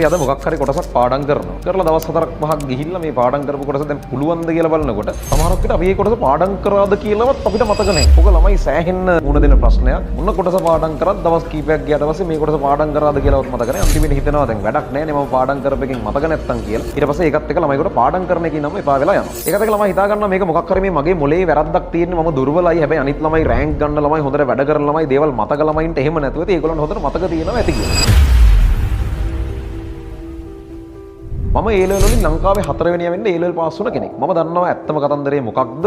අපි අද මොකක් හරි කොටසක් පාඩම් කරනවා. කරලා දවස් 4ක් 5ක් ගිහිල්ලා මේ පාඩම් කරපු කොටස දැන් පුළුවන්ද කියලා බලනකොට සමහරක් විට අපි මේ කොටස පාඩම් කරාද කියලාවත් අපිට මතක නැහැ. ඔක ළමයි සෑහෙන්න මුණ දෙන ප්‍රශ්නයක්. මොන කොටස පාඩම් කරත් දවස් කීපයක් ගියාට පස්සේ මේ කොටස පාඩම් කරාද කියලාවත් මතක නැහැ. අන්තිමට හිතනවා දැන් වැඩක් නැහැ නේ මම පාඩම් කරපෙකින් මතක නැත්තම් කියලා. ඊට පස්සේ ඒකත් එක්ක ළමයිකට පාඩම් කරන එකේ නම එපා වෙලා යනවා. ඒකත් එක්ක ළමයි හිතා ගන්නවා මේක මොකක් හරි මේ මගේ මොලේ වැරද්දක් තියෙන්නේ මම දුර්වලයි. හැබැයි අනිත් ළමයි රෑන්ක් ගන්න ළමයි හොඳට වැඩ කරන ළමයි දේවල් මතක ළමයින්ට එහෙම නැතුව ඒගොල්ලන්ට හොඳට මතක තියෙනවා ඇති කියලා. මම A level වලින් ලංකාවේ 4 වෙනියා වෙන්න A level පාස් වුණ කෙනෙක්. මම දන්නවා ඇත්තම කතන්දරේ මොකක්ද,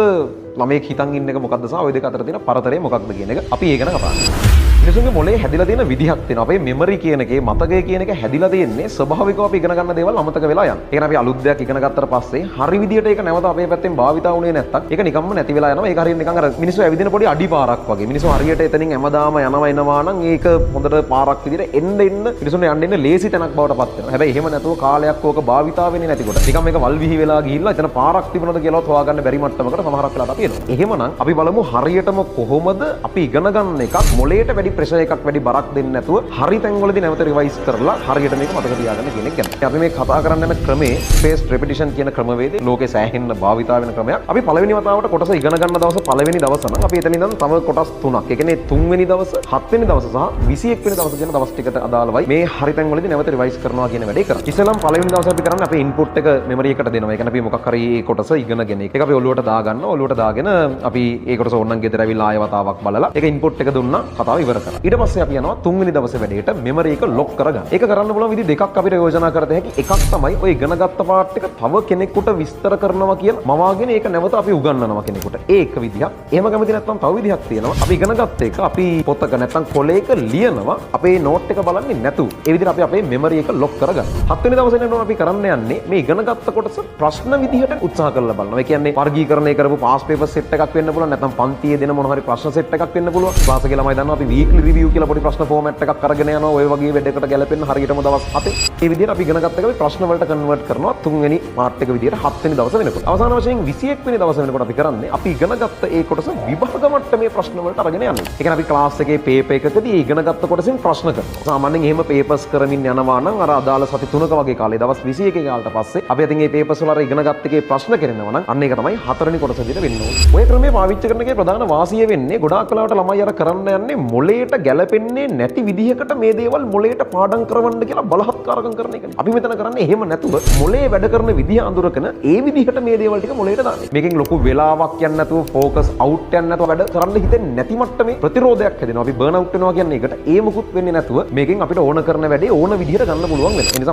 ළමයෙක් හිතන් ඉන්න එක මොකක්ද සහ ওই දෙක අතර තියෙන පරතරය මොකක්ද කියන එක අපි ඒ ගැන කතා කරමු. මිනිසුන්ගේ මොලේ හැදිලා තියෙන විදිහක් තියෙනවා. අපේ මෙමරි කියන එකේ මතකය කියන එක හැදිලා තියෙන්නේ ස්වභාවිකව අපි ඉගෙන ගන්න දේවල් අමතක වෙලා යන. ඒ කියන්නේ අපි අලුත් දෙයක් ඉගෙන ගත්තට පස්සේ හරි විදියට ඒක නැවත අපේ පැත්තෙන් භාවිතා වුණේ නැත්තම් ඒක නිකම්ම නැති වෙලා යනවා. ඒක හරියට නිකන් අර මිනිස්සු ඇවිදින පොඩි අඩිපාරක් වගේ. මිනිස්සු හරියට එතනින් හැමදාම යනවා එනවා නම් ඒක හොඳට පාරක් විදියට එන්න මිනිස්සුන්ට යන්න එන්න ලේසි තැනක් බවට පත් වෙනවා. හැබැයි එහෙම නැතුව කාලයක් ඕක භාවිතා වෙන්නේ නැතිකොට නිකන් මේක වල් විහි වෙලා ගිහිල්ලා එතන පාරක් තිබුණද කියලාවත් හොයාගන්න බැරි මට්ටමකට සමහරක් වෙලාවට අපි එනවා. එහෙමනම් අපි බලමු හරියටම කොහොමද අපි ඉගෙන ගන්න එකක් මොලේට වැඩි ප්‍රෙෂර් එකක් වැඩි බරක් දෙන්නේ නැතුව හරි තැන්වලදී නැවත රිවයිස් කරලා හරියට මේක මතක තියාගන්න කියන එක ගැන. අපි මේ කතා කරන්න යන ක්‍රමේ ස්පේස් රෙපිටිෂන් කියන ක්‍රමවේදය ලෝකේ සෑහෙන්න භාවිතා වෙන ක්‍රමයක්. අපි පළවෙනි වතාවට කොටස ඉගෙන ගන්න දවස පළවෙනි දවස නම් අපි එතන ඉඳන් තව කොටස් 3ක්. ඒ කියන්නේ 3 වෙනි දවස, 7 වෙනි දවස සහ 21 වෙනි දවස කියන දවස් ටිකට අදාළවයි මේ හරි තැන්වලදී නැවත රිවයිස් කරනවා කියන වැඩේ කරන්නේ. ඉතින්නම් පළවෙනි දවසේ අපි කරන්නේ අපේ ඉන්පුට් එක මෙමරි එකට දෙනවා. ඒ කියන්නේ අපි මොකක් හරි කොටස ඉගෙනගෙන ඒක අපි ඔලුවට දාගන්නවා. ඔලුවට දාගෙන අපි ඒ කොටස ඕනනම් ගෙදර ඇවිල්ලා ආය වතාවක් බලලා ඒක ඉන්පුට් එක දුන්නා කතාව ඉවර කරා. ඊට පස්සේ අපි යනවා 3 වෙනි දවසේ වැඩේට මෙමරි එක ලොක් කරගන්න. ඒක කරන්න පුළුවන් විදි දෙකක් අපිට යෝජනා කරත හැකි. එකක් තමයි ඔය ඉගෙනගත්ත පාර්ට් එක තව කෙනෙකුට විස්තර කරනවා කියලා මවාගෙන ඒක නැවත අපි උගන්වනවා කෙනෙකුට. ඒක විදියක්. එහෙම කැමති නැත්නම් තව විදියක් තියෙනවා. අපි ඉගෙනගත්ත එක අපි පොතක නැත්නම් කොලේක ලියනවා. අපේ නෝට් එක බලන්නේ නැතුව. ඒ විදිහට අපි අපේ මෙමරි එක ලොක් කරගන්න. 7 වෙනි දවසේ නේද අපි කරන්න යන්නේ මේ ඉගෙනගත්ත කොටස ප්‍රශ්න විදිහට උත්සාහ කරලා බලනවා. ඒ කියන්නේ වර්ගීකරණය කරපු පාස් පේපර් සෙට් එකක් වෙන්න පුළුවන්. නැත්නම් පන්තියේ දෙන මොන හරි ප්‍රශ්න සෙට් එකක් වෙන්න පුළුවන්. ක්ලාස් එකේ ළමයි දන්නවා අපි වීක්ලි රිවිව් කියලා පොඩි ප්‍රශ්න ෆෝමැට් එකක් අරගෙන යනවා. ඔය වගේ වැඩකට ගැලපෙන්න හරියටම දවස් 7. මේ විදිහට අපි ඉගෙන ගත්ත එක අපි ප්‍රශ්න වලට කන්වර්ට් කරනවා 3 වෙනි පාර්ට් එක විදිහට 7 වෙනි දවස වෙනකොට. අවසාන වශයෙන් 21 වෙනි දවස වෙනකොට අපි කරන්නේ අපි ඉගෙන ගත්ත ඒ කොටස විභාග මට්ටමේ ප්‍රශ්න වලට අරගෙන යනවා. ඒ කියන්නේ අපි ක්ලාස් එකේ පේපර් එකකදී ඉගෙන ගත්ත කොටසෙන් ප්‍රශ්න කරනවා. සාමාන්‍යයෙන් එහෙම පේපර්ස් කරමින් යනවා නම් අර අදාළ සති 3ක වගේ කාලේ දවස් 21 කාලට පස්සේ අපි අතින් මේ පේපර්ස් වල අර ඉගෙන ගත්ත එකේ ප්‍රශ්න කරනවා නම් අන්න ඒක තමයි 4 වෙනි කොටස විදිහට වෙන්න ඕනේ. ඔය ක්‍රමයේ පාවිච්චි කරන එකේ ප්‍රධාන වාසිය වෙන්නේ ගොඩාක් වෙලාවට ළමයි අර කරන්න යන්නේ මොලේට ගැලපෙන්නේ නැති විදිහකට මේ දේවල් මොලේට පාඩම් කරවන්න කියලා බලහත්කාරකම් කරන එකනේ. අපි මෙතන කරන්නේ එහෙම නැතුව මොලේ වැඩ කරන විදිහ අඳුරගෙන ඒ විදිහට මේ දේවල් ටික මොලේට දාන්නේ. මේකෙන් ලොකු වෙලාවක් යන්නේ නැතුව ફોකස් අවුට් යන්නේ නැතුව වැඩ කරන්න හිතෙන්නේ නැති මට්ටමේ ප්‍රතිරෝධයක් හැදෙනවා. අපි බර්න් අවුට් වෙනවා කියන්නේ ඒකට. ඒ මුකුත් වෙන්නේ නැතුව මේකෙන් අපිට ඕන කරන වැඩේ ඕන විදිහට ගන්න පුළුවන් වෙනවා.